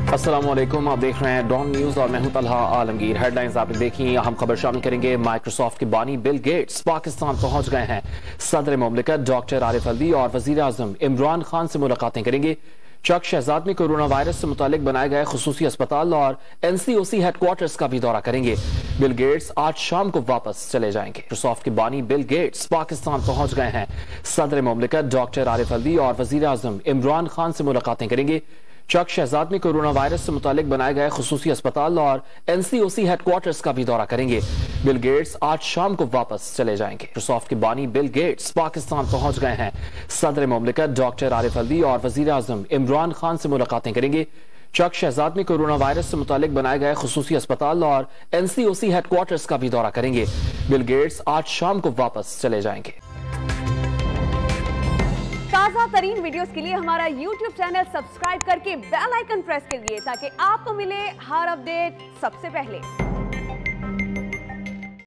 अस्सलामुअलैकुम, आप देख रहे हैं डॉन न्यूज और मैं हूं तलहा आलमगीर। हेडलाइंस आपने देखी, हम खबर शामिल करेंगे। माइक्रोसॉफ्ट के बानी बिल गेट्स पाकिस्तान पहुंच गए हैं। सदर मुमलिकत डॉक्टर आरिफ अलवी और वजीर आजम इमरान खान से मुलाकातें करेंगे। चक शहजाद में कोरोना वायरस से मुतालिक बनाए गए खुसूसी अस्पताल और NCOC हेडक्वार्टर्स का भी दौरा करेंगे। बिल गेट्स आज शाम को वापस चले जाएंगे। माइक्रोसॉफ्ट के बानी बिल गेट्स पाकिस्तान पहुंच गए हैं। सदर मुमलिकत डॉक्टर आरिफ अलवी और वजीर आजम इमरान खान से मुलाकातें करेंगे। चक शहजाद में कोरोना वायरस से मुतालिक बनाए गए खुसूसी अस्पताल और NCOC हेडक्वार्टर्स का भी दौरा करेंगे। बिल गेट्स आज शाम को वापस चले जाएंगे। माइक्रोसॉफ्ट के बानी बिल गेट्स पाकिस्तान पहुंच गए हैं। सदर मुमलिकत डॉक्टर आरिफ अलवी और वजीर आजम इमरान खान से मुलाकातें करेंगे। चक शहजाद में कोरोना वायरस से मुतालिक बनाए गए खुसूसी अस्पताल और NCOC हेडक्वार्टर्स का भी दौरा करेंगे। बिल गेट्स आज शाम को वापस चले जाएंगे। ताज़ा तरीन वीडियोस के लिए हमारा YouTube चैनल सब्सक्राइब करके बेल आइकन प्रेस कीजिए ताकि आपको मिले हर अपडेट सबसे पहले।